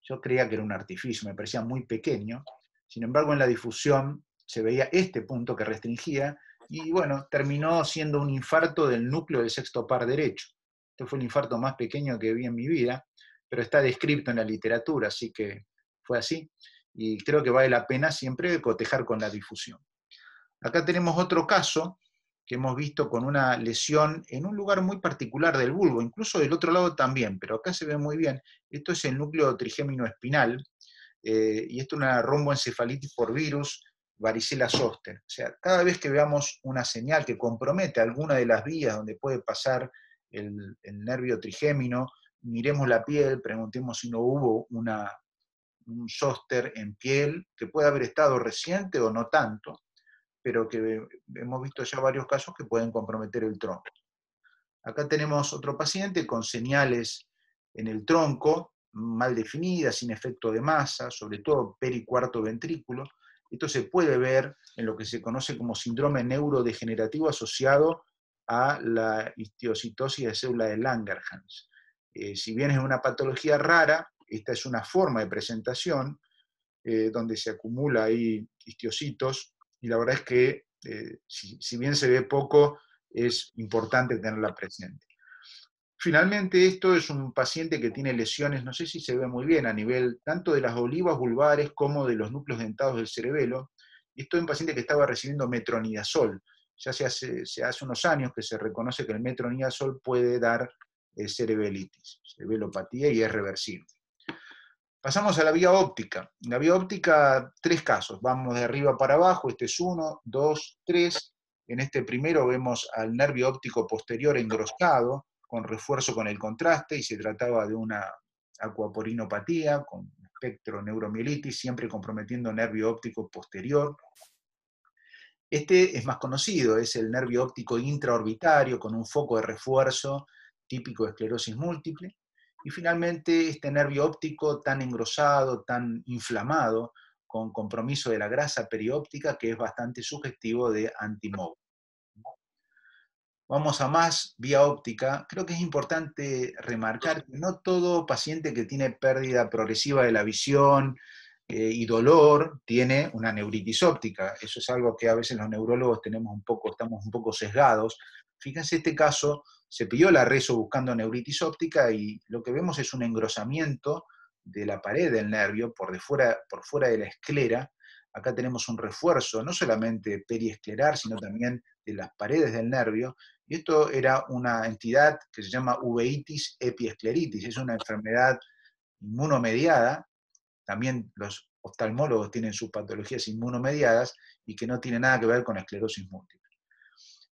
Yo creía que era un artificio, me parecía muy pequeño. Sin embargo, en la difusión se veía este punto que restringía, y bueno, terminó siendo un infarto del núcleo del sexto par derecho. Este fue el infarto más pequeño que vi en mi vida, pero está descrito en la literatura, así que fue así, y creo que vale la pena siempre cotejar con la difusión. Acá tenemos otro caso que hemos visto con una lesión en un lugar muy particular del bulbo, incluso del otro lado también, pero acá se ve muy bien. Esto es el núcleo trigémino espinal, y esto es una romboencefalitis por virus, varicela zoster. O sea, cada vez que veamos una señal que compromete alguna de las vías donde puede pasar el nervio trigémino, miremos la piel, preguntemos si no hubo un zóster en piel, que puede haber estado reciente o no tanto, pero que hemos visto ya varios casos que pueden comprometer el tronco. Acá tenemos otro paciente con señales en el tronco, mal definidas, sin efecto de masa, sobre todo pericuarto ventrículo. Esto se puede ver en lo que se conoce como síndrome neurodegenerativo asociado a la histiocitosis de célula de Langerhans. Si bien es una patología rara, esta es una forma de presentación donde se acumula ahí histiocitos, y la verdad es que si bien se ve poco, es importante tenerla presente. Finalmente, esto es un paciente que tiene lesiones, no sé si se ve muy bien, a nivel tanto de las olivas vulvares como de los núcleos dentados del cerebelo. Esto es un paciente que estaba recibiendo metronidazol. Ya se hace unos años que se reconoce que el metronidazol puede dar cerebelitis, cerebelopatía, y es reversible. Pasamos a la vía óptica. En la vía óptica, 3 casos. Vamos de arriba para abajo. Este es 1, 2, 3. En este primero vemos al nervio óptico posterior engrosado, con refuerzo con el contraste, y se trataba de una acuaporinopatía con espectro neuromielitis, siempre comprometiendo nervio óptico posterior. Este es más conocido, es el nervio óptico intraorbitario con un foco de refuerzo típico de esclerosis múltiple. Y finalmente este nervio óptico tan engrosado, tan inflamado, con compromiso de la grasa perióptica, que es bastante sugestivo de antimóvil. Vamos a más vía óptica. Creo que es importante remarcar que no todo paciente que tiene pérdida progresiva de la visión y dolor tiene una neuritis óptica. Eso es algo que a veces los neurólogos estamos un poco sesgados. Fíjense, este caso se pidió la reso buscando neuritis óptica, y lo que vemos es un engrosamiento de la pared del nervio por fuera de la esclera. Acá tenemos un refuerzo no solamente periesclerar, sino también de las paredes del nervio. Y esto era una entidad que se llama uveitis epiescleritis. Es una enfermedad inmunomediada. También los oftalmólogos tienen sus patologías inmunomediadas y que no tiene nada que ver con esclerosis múltiple.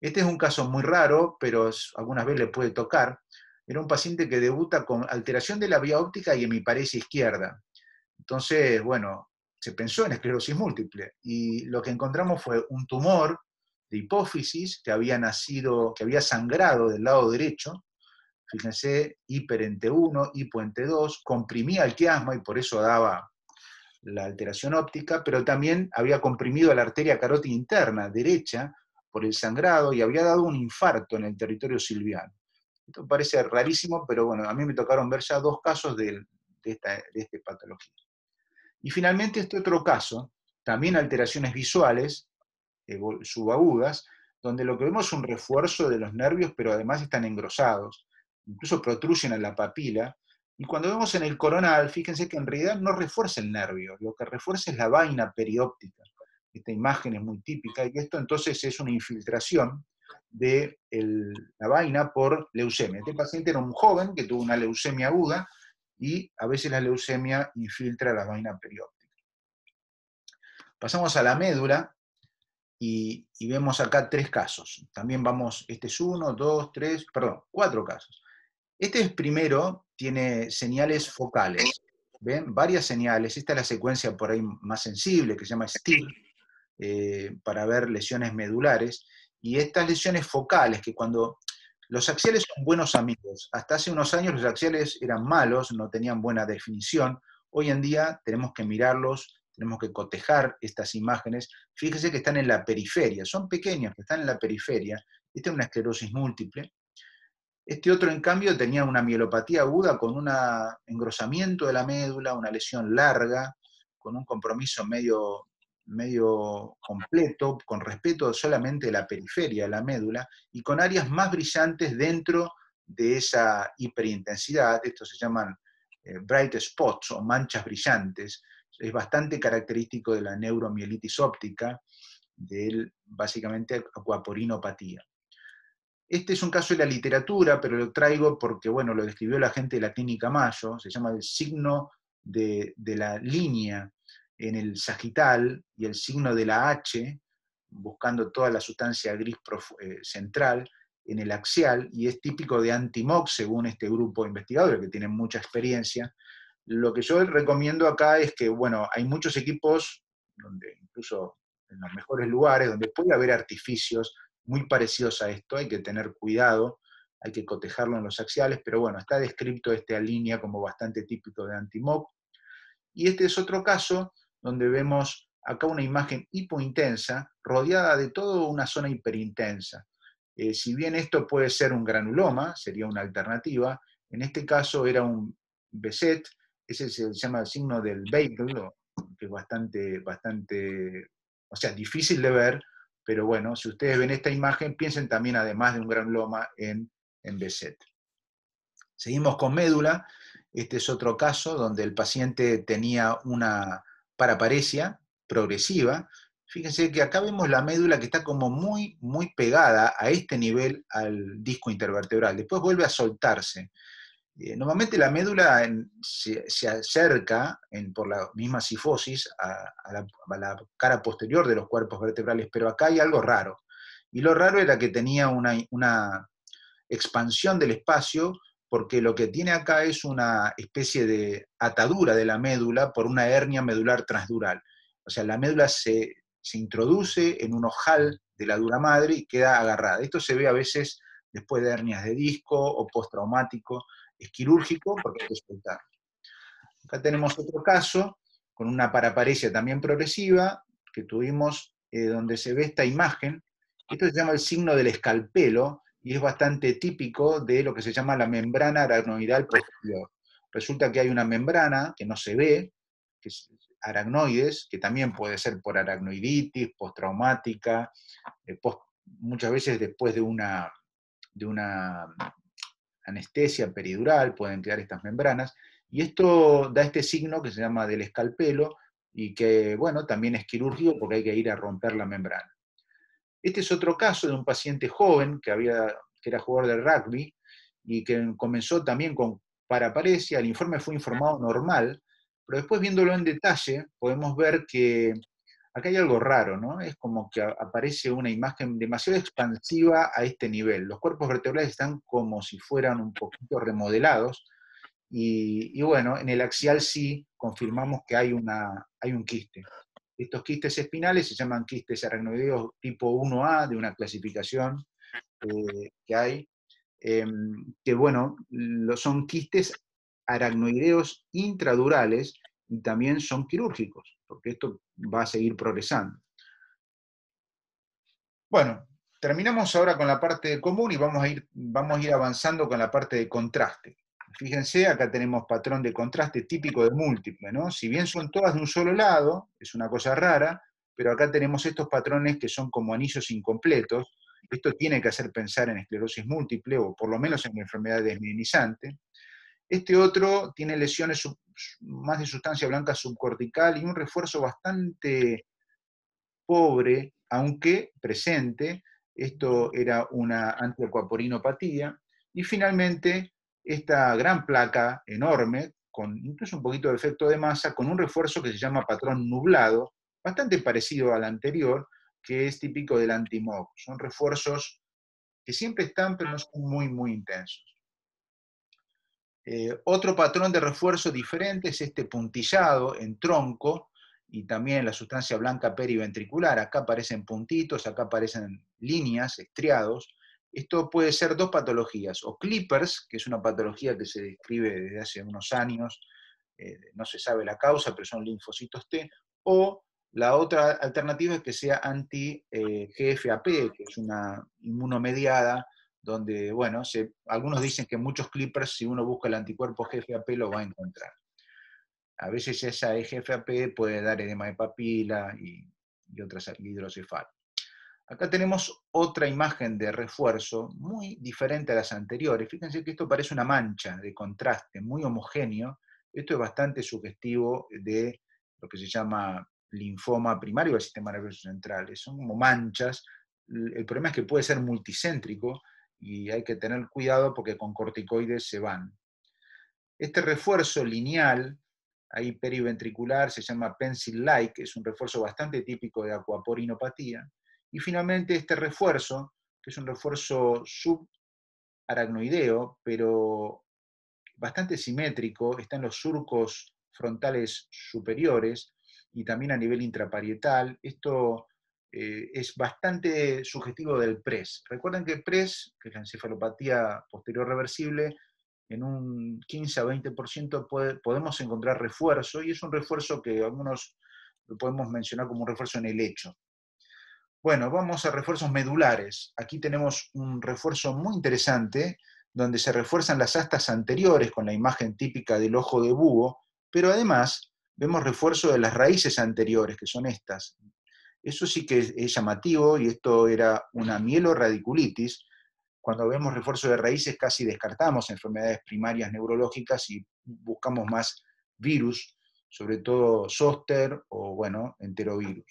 Este es un caso muy raro, pero algunas veces le puede tocar. Era un paciente que debuta con alteración de la vía óptica y hemiparesia izquierda. Entonces, bueno, se pensó en esclerosis múltiple, y lo que encontramos fue un tumor de hipófisis que había sangrado del lado derecho. Fíjense, hiper en T1, hipo en T2, comprimía el quiasma y por eso daba la alteración óptica, pero también había comprimido la arteria carótida interna derecha por el sangrado y había dado un infarto en el territorio silviano. Esto parece rarísimo, pero bueno, a mí me tocaron ver ya 2 casos de esta patología. Y finalmente este otro caso, también alteraciones visuales subagudas, donde lo que vemos es un refuerzo de los nervios, pero además están engrosados, incluso protruyen a la papila. Y cuando vemos en el coronal, fíjense que en realidad no refuerza el nervio, lo que refuerza es la vaina perióptica. Esta imagen es muy típica, y esto entonces es una infiltración de la vaina por leucemia. Este paciente era un joven que tuvo una leucemia aguda, y a veces la leucemia infiltra la vaina perióptica. Pasamos a la médula, y vemos acá 3 casos. También vamos, este es 1, 2, 3, perdón, 4 casos. Este primero tiene señales focales. ¿Ven? Varias señales. Esta es la secuencia por ahí más sensible, que se llama STIR, para ver lesiones medulares. Y estas lesiones focales, que cuando los axiales son buenos amigos, hasta hace unos años los axiales eran malos, no tenían buena definición. Hoy en día tenemos que mirarlos, tenemos que cotejar estas imágenes. Fíjese que están en la periferia, son pequeños, pero están en la periferia. Esta es una esclerosis múltiple. Este otro, en cambio, tenía una mielopatía aguda con un engrosamiento de la médula, una lesión larga, con un compromiso medio completo, con respeto solamente de la periferia de la médula, y con áreas más brillantes dentro de esa hiperintensidad. Estos se llaman bright spots o manchas brillantes. Es bastante característico de la neuromielitis óptica. básicamente acuaporinopatía. Este es un caso de la literatura, pero lo traigo porque, bueno, lo describió la gente de la Clínica Mayo, se llama el signo de la línea en el sagital y el signo de la H, buscando toda la sustancia gris central, en el axial, y es típico de Anti-MOX, según este grupo de investigadores que tienen mucha experiencia. Lo que yo recomiendo acá es que, bueno, hay muchos equipos, donde incluso en los mejores lugares, donde puede haber artificios muy parecidos a esto, hay que tener cuidado, hay que cotejarlo en los axiales, pero bueno, está descrito esta línea como bastante típico de Anti-MOX. Y este es otro caso donde vemos acá una imagen hipointensa, rodeada de toda una zona hiperintensa. Si bien esto puede ser un granuloma, sería una alternativa, en este caso era un Behçet, ese se llama el signo del Beigel, que es bastante, o sea, difícil de ver, pero bueno, si ustedes ven esta imagen, piensen también, además de un granuloma, en Behçet. Seguimos con médula. Este es otro caso donde el paciente tenía una paraparesia progresiva. Fíjense que acá vemos la médula que está como muy pegada a este nivel al disco intervertebral. Después vuelve a soltarse. Normalmente la médula se acerca, por la misma cifosis, a la cara posterior de los cuerpos vertebrales, pero acá hay algo raro. Y lo raro era que tenía una expansión del espacio, porque lo que tiene acá es una especie de atadura de la médula por una hernia medular transdural. O sea, la médula se introduce en un ojal de la dura madre y queda agarrada. Esto se ve a veces después de hernias de disco o postraumático. Es quirúrgico porque hay que soltar. Acá tenemos otro caso con una paraparesia también progresiva que tuvimos, donde se ve esta imagen. Esto se llama el signo del escalpelo y es bastante típico de lo que se llama la membrana aracnoidal posterior. Resulta que hay una membrana que no se ve, que es aracnoides, que también puede ser por aracnoiditis, postraumática, muchas veces después de una anestesia peridural pueden quedar estas membranas, y esto da este signo que se llama del escalpelo, y que, bueno, también es quirúrgico porque hay que ir a romper la membrana. Este es otro caso de un paciente joven que era jugador de rugby, y que comenzó también con paraparesia. El informe fue informado normal, pero después viéndolo en detalle, podemos ver que acá hay algo raro, ¿no? Es como que aparece una imagen demasiado expansiva a este nivel. Los cuerpos vertebrales están como si fueran un poquito remodelados, y bueno, en el axial sí confirmamos que hay un quiste. Estos quistes espinales se llaman quistes aracnoideos tipo 1A, de una clasificación que hay, que bueno, son quistes aracnoideos intradurales, y también son quirúrgicos, porque esto va a seguir progresando. Bueno, terminamos ahora con la parte común y vamos a ir avanzando con la parte de contraste. Fíjense, acá tenemos patrón de contraste típico de múltiple, ¿no? Si bien son todas de un solo lado, es una cosa rara, pero acá tenemos estos patrones que son como anillos incompletos. Esto tiene que hacer pensar en esclerosis múltiple, o por lo menos en una enfermedad desmielinizante. Este otro tiene lesiones más de sustancia blanca subcortical y un refuerzo bastante pobre, aunque presente. Esto era una antiacuaporinopatía. Y finalmente, esta gran placa enorme, con incluso un poquito de efecto de masa, con un refuerzo que se llama patrón nublado, bastante parecido al anterior, que es típico del Anti-MOX. Son refuerzos que siempre están, pero no son muy intensos. Otro patrón de refuerzo diferente es este puntillado en tronco, y también la sustancia blanca periventricular. Acá aparecen puntitos, acá aparecen líneas, estriados. Esto puede ser dos patologías, o Clippers, que es una patología que se describe desde hace unos años, no se sabe la causa, pero son linfocitos T, o la otra alternativa es que sea anti-GFAP, que es una inmunomediada, donde, bueno, algunos dicen que muchos Clippers, si uno busca el anticuerpo GFAP, lo va a encontrar. A veces esa GFAP puede dar edema de papila y otras hidrocefalia. Acá tenemos otra imagen de refuerzo muy diferente a las anteriores. Fíjense que esto parece una mancha de contraste muy homogéneo. Esto es bastante sugestivo de lo que se llama linfoma primario del sistema nervioso central. Son como manchas. El problema es que puede ser multicéntrico y hay que tener cuidado porque con corticoides se van. Este refuerzo lineal, ahí periventricular, se llama pencil-like, es un refuerzo bastante típico de acuaporinopatía. Y finalmente este refuerzo, que es un refuerzo subaracnoideo, pero bastante simétrico, está en los surcos frontales superiores y también a nivel intraparietal. Esto es bastante sugestivo del PRES. Recuerden que PRES, que es la encefalopatía posterior reversible, en un 15 a 20% podemos encontrar refuerzo, y es un refuerzo que algunos lo podemos mencionar como un refuerzo en el hecho. Bueno, vamos a refuerzos medulares. Aquí tenemos un refuerzo muy interesante, donde se refuerzan las astas anteriores con la imagen típica del ojo de búho, pero además vemos refuerzo de las raíces anteriores, que son estas. Eso sí que es llamativo, y esto era una mieloradiculitis. Cuando vemos refuerzo de raíces casi descartamos enfermedades primarias neurológicas y buscamos más virus, sobre todo zóster o, bueno, enterovirus.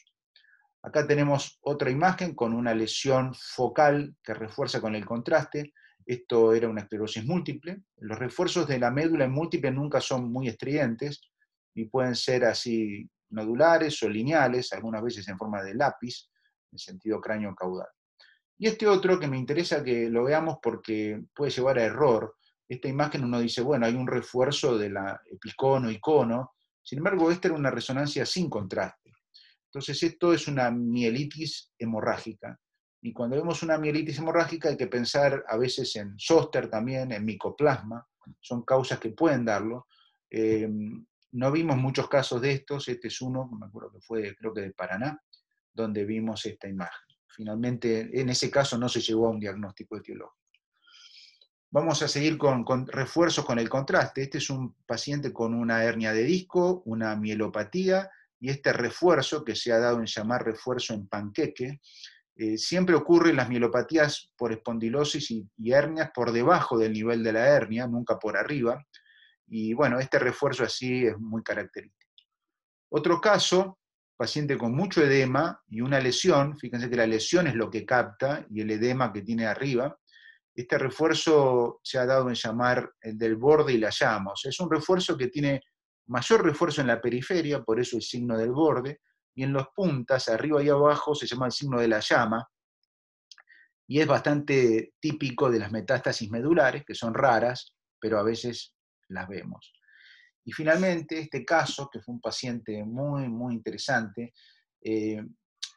Acá tenemos otra imagen con una lesión focal que refuerza con el contraste. Esto era una esclerosis múltiple. Los refuerzos de la médula en múltiple nunca son muy estridentes y pueden ser así nodulares o lineales, algunas veces en forma de lápiz, en sentido cráneo-caudal. Y este otro que me interesa que lo veamos porque puede llevar a error. Esta imagen uno dice, bueno, hay un refuerzo de la epicono y cono. Sin embargo, esta era una resonancia sin contraste. Entonces esto es una mielitis hemorrágica. Y cuando vemos una mielitis hemorrágica hay que pensar a veces en zóster también, en micoplasma. Son causas que pueden darlo. No vimos muchos casos de estos. Este es uno, me acuerdo que fue, creo que de Paraná, donde vimos esta imagen. Finalmente, en ese caso no se llegó a un diagnóstico etiológico. Vamos a seguir con refuerzos con el contraste. Este es un paciente con una hernia de disco, una mielopatía, y este refuerzo, que se ha dado en llamar refuerzo en panqueque, siempre ocurre en las mielopatías por espondilosis y hernias por debajo del nivel de la hernia, nunca por arriba. Y bueno, este refuerzo así es muy característico. Otro caso, paciente con mucho edema y una lesión. Fíjense que la lesión es lo que capta y el edema que tiene arriba. Este refuerzo se ha dado en llamar el del borde y la llama. O sea, es un refuerzo que tiene mayor refuerzo en la periferia, por eso el signo del borde, y en las puntas, arriba y abajo, se llama el signo de la llama, y es bastante típico de las metástasis medulares, que son raras, pero a veces las vemos. Y finalmente, este caso, que fue un paciente muy, muy interesante,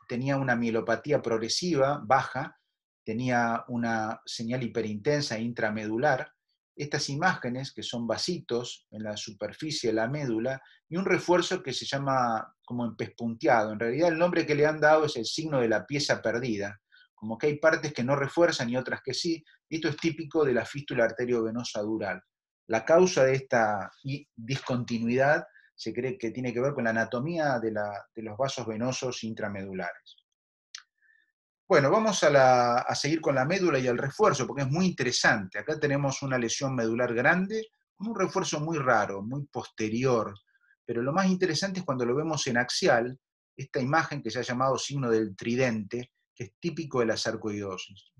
tenía una mielopatía progresiva, baja, tenía una señal hiperintensa intramedular, estas imágenes, que son vasitos en la superficie de la médula, y un refuerzo que se llama como empespunteado. En realidad el nombre que le han dado es el signo de la pieza perdida, como que hay partes que no refuerzan y otras que sí. Esto es típico de la fístula arteriovenosa dural. La causa de esta discontinuidad se cree que tiene que ver con la anatomía de los vasos venosos intramedulares. Bueno, vamos a seguir con la médula y el refuerzo, porque es muy interesante. Acá tenemos una lesión medular grande, con un refuerzo muy raro, muy posterior. Pero lo más interesante es cuando lo vemos en axial, esta imagen que se ha llamado signo del tridente, que es típico de la sarcoidosis.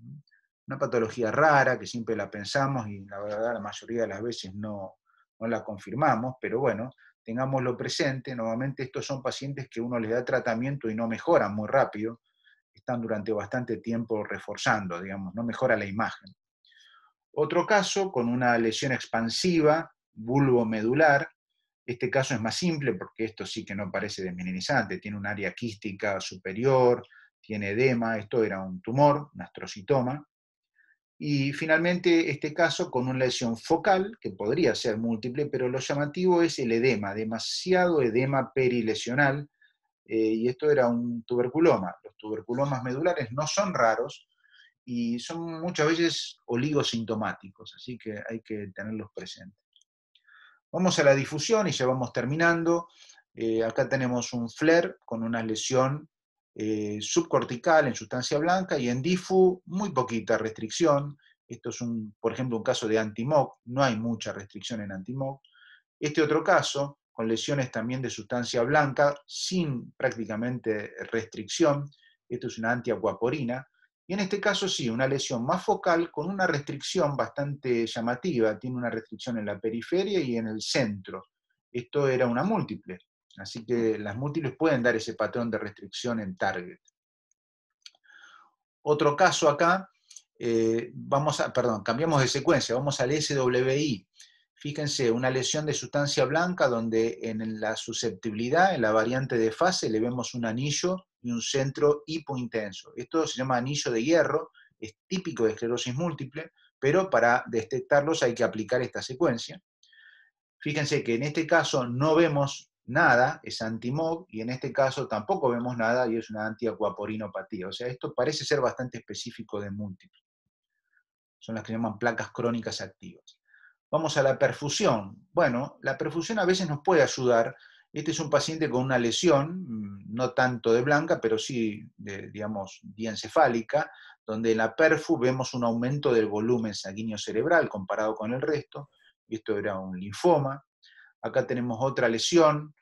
Una patología rara, que siempre la pensamos y la verdad la mayoría de las veces no la confirmamos, pero bueno, tengámoslo presente. Normalmente estos son pacientes que uno les da tratamiento y no mejoran muy rápido, están durante bastante tiempo reforzando, digamos, no mejora la imagen. Otro caso con una lesión expansiva, bulbomedular. Este caso es más simple porque esto sí que no parece desmineralizante, tiene un área quística superior, tiene edema, esto era un tumor, un astrocitoma. Y finalmente este caso con una lesión focal, que podría ser múltiple, pero lo llamativo es el edema, demasiado edema perilesional, y esto era un tuberculoma. Los tuberculomas medulares no son raros y son muchas veces oligosintomáticos, así que hay que tenerlos presentes. Vamos a la difusión y ya vamos terminando. Acá tenemos un FLAIR con una lesión subcortical en sustancia blanca y en difu muy poquita restricción. Esto es, por ejemplo, un caso de anti-MOG, no hay mucha restricción en anti-MOG. Este otro caso, con lesiones también de sustancia blanca, sin prácticamente restricción. Esto es una antiacuaporina. Y en este caso sí, una lesión más focal con una restricción bastante llamativa. Tiene una restricción en la periferia y en el centro. Esto era una múltiple. Así que las múltiples pueden dar ese patrón de restricción en target. Otro caso acá, cambiamos de secuencia, vamos al SWI. Fíjense, una lesión de sustancia blanca donde en la susceptibilidad, en la variante de fase, le vemos un anillo y un centro hipointenso. Esto se llama anillo de hierro, es típico de esclerosis múltiple, pero para detectarlos hay que aplicar esta secuencia. Fíjense que en este caso no vemos nada, es anti-MOG, y en este caso tampoco vemos nada y es una antiacuaporinopatía. O sea, esto parece ser bastante específico de múltiple. Son las que llaman placas crónicas activas. Vamos a la perfusión. Bueno, la perfusión a veces nos puede ayudar. Este es un paciente con una lesión, no tanto de blanca, pero sí, digamos, diencefálica, donde en la perfu vemos un aumento del volumen sanguíneo cerebral comparado con el resto. Esto era un linfoma. Acá tenemos otra lesión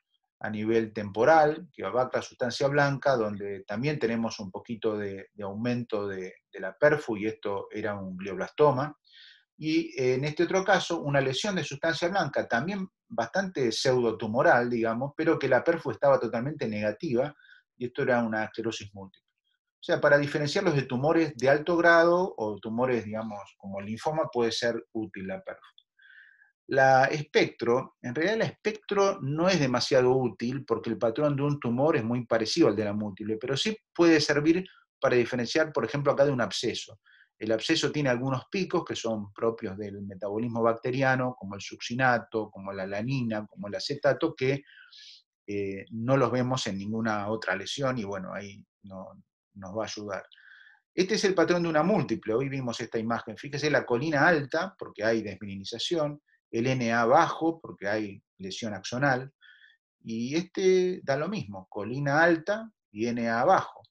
a nivel temporal, que abarca la sustancia blanca, donde también tenemos un poquito de aumento de la perfu, y esto era un glioblastoma. Y en este otro caso, una lesión de sustancia blanca, también bastante pseudotumoral, digamos, pero que la perfu estaba totalmente negativa, y esto era una esclerosis múltiple. O sea, para diferenciarlos de tumores de alto grado o tumores, digamos, como el linfoma, puede ser útil la perfu. La espectro, en realidad la espectro no es demasiado útil porque el patrón de un tumor es muy parecido al de la múltiple, pero sí puede servir para diferenciar, por ejemplo, acá de un absceso. El absceso tiene algunos picos que son propios del metabolismo bacteriano, como el succinato, como la alanina, como el acetato, que no los vemos en ninguna otra lesión, y bueno, ahí no, nos va a ayudar. Este es el patrón de una múltiple. Hoy vimos esta imagen. Fíjese la colina alta, porque hay desmielinización, el NA bajo, porque hay lesión axonal, y este da lo mismo, colina alta y NA bajo.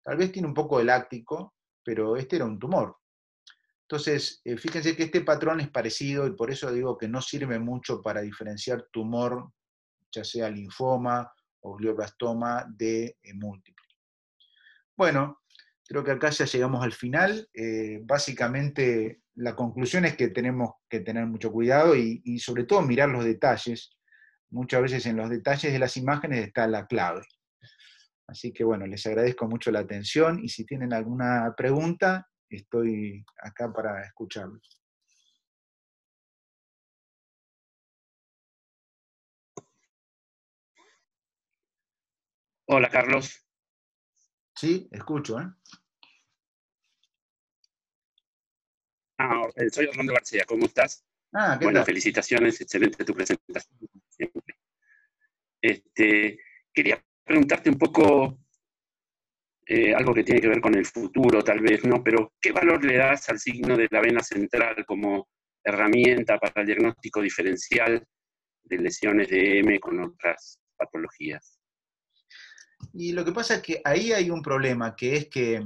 Tal vez tiene un poco de láctico, pero este era un tumor. Entonces, fíjense que este patrón es parecido, y por eso digo que no sirve mucho para diferenciar tumor, ya sea linfoma o glioblastoma, de múltiple. Bueno, creo que acá ya llegamos al final. Básicamente, la conclusión es que tenemos que tener mucho cuidado y sobre todo mirar los detalles. Muchas veces en los detalles de las imágenes está la clave. Así que bueno, les agradezco mucho la atención, y si tienen alguna pregunta, estoy acá para escucharlos. Hola, Carlos. Sí, escucho, ¿eh? Soy Orlando García, ¿cómo estás? Ah, ¿qué Bueno, tal? felicitaciones, excelente tu presentación, siempre. Quería preguntarte un poco algo que tiene que ver con el futuro, tal vez, ¿no? Pero, ¿qué valor le das al signo de la vena central como herramienta para el diagnóstico diferencial de lesiones de M con otras patologías? Y lo que pasa es que ahí hay un problema, que es que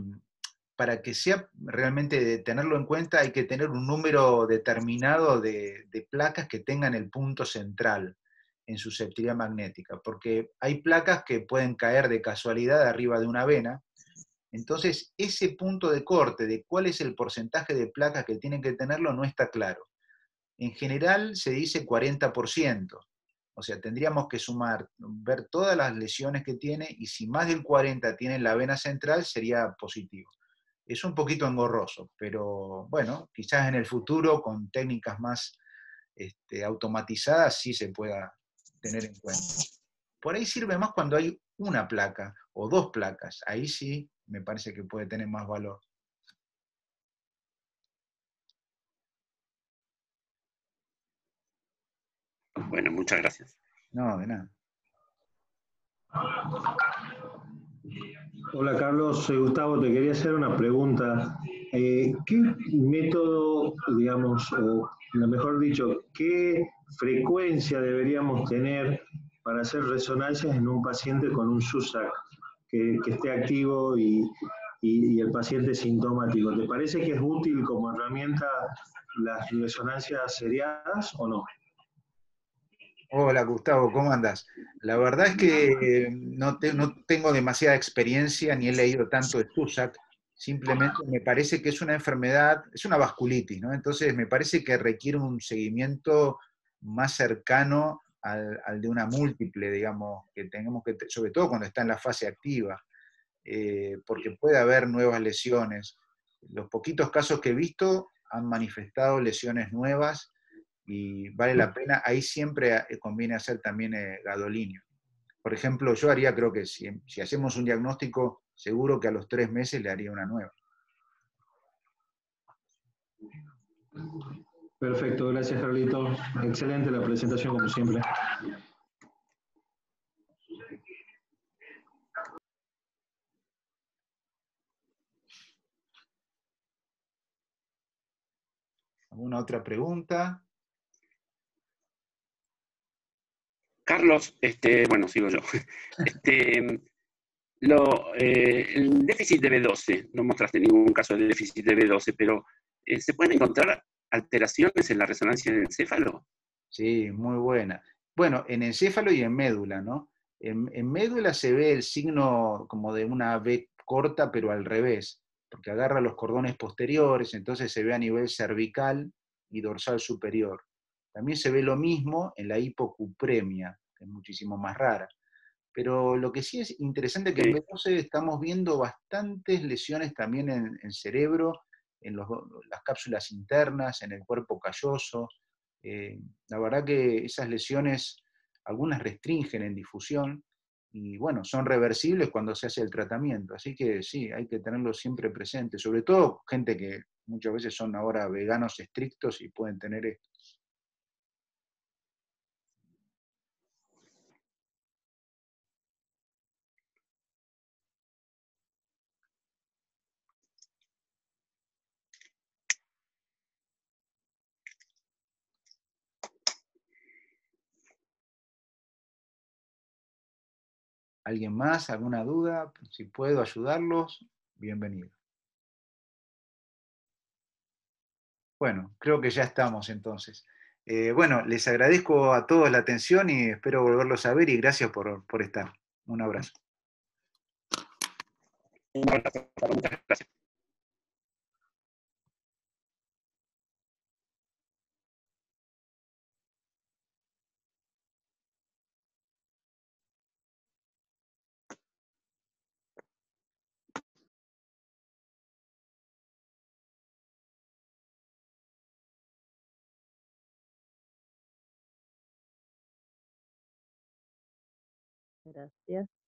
para que sea realmente de tenerlo en cuenta, hay que tener un número determinado de placas que tengan el punto central en susceptibilidad magnética, porque hay placas que pueden caer de casualidad arriba de una vena. Entonces, ese punto de corte de cuál es el porcentaje de placas que tienen que tenerlo no está claro. En general se dice 40%. O sea, tendríamos que sumar, ver todas las lesiones que tiene, y si más del 40 tiene la vena central, sería positivo. Es un poquito engorroso, pero bueno, quizás en el futuro con técnicas más automatizadas sí se pueda tener en cuenta. Por ahí sirve más cuando hay una placa o dos placas. Ahí sí me parece que puede tener más valor. Bueno, muchas gracias. No, de nada. Hola Carlos, soy Gustavo, te quería hacer una pregunta. ¿Qué método, digamos, o mejor dicho, qué frecuencia deberíamos tener para hacer resonancias en un paciente con un SUSAC que esté activo y el paciente sintomático? ¿Te parece que es útil como herramienta las resonancias seriadas o no? Hola Gustavo, ¿cómo andas? La verdad es que no tengo demasiada experiencia ni he leído tanto de Susak, simplemente me parece que es una enfermedad, es una vasculitis, ¿no? Entonces me parece que requiere un seguimiento más cercano al de una múltiple, digamos, que tengamos que, sobre todo cuando está en la fase activa, porque puede haber nuevas lesiones. Los poquitos casos que he visto han manifestado lesiones nuevas y vale la pena, ahí siempre conviene hacer también gadolinio. Por ejemplo, yo haría, creo que si hacemos un diagnóstico, seguro que a los 3 meses le haría una nueva. Perfecto, gracias Carlito. Excelente la presentación como siempre. ¿Alguna otra pregunta? Carlos, bueno, sigo yo. El déficit de B12, no mostraste ningún caso de déficit de B12, pero ¿se pueden encontrar alteraciones en la resonancia del encéfalo? Sí, muy buena. Bueno, en encéfalo y en médula, ¿no? En médula se ve el signo como de una V corta, pero al revés, porque agarra los cordones posteriores, entonces se ve a nivel cervical y dorsal superior. También se ve lo mismo en la hipocupremia, que es muchísimo más rara. Pero lo que sí es interesante que en B12 estamos viendo bastantes lesiones también en cerebro, en las cápsulas internas, en el cuerpo calloso. La verdad que esas lesiones, algunas restringen en difusión y bueno, son reversibles cuando se hace el tratamiento. Así que sí, hay que tenerlo siempre presente, sobre todo gente que muchas veces son ahora veganos estrictos y pueden tener esto. ¿Alguien más? ¿Alguna duda? Si puedo ayudarlos, bienvenido. Bueno, creo que ya estamos entonces. Bueno, les agradezco a todos la atención y espero volverlos a ver y gracias por estar. Un abrazo. Un abrazo, muchas gracias. Gracias.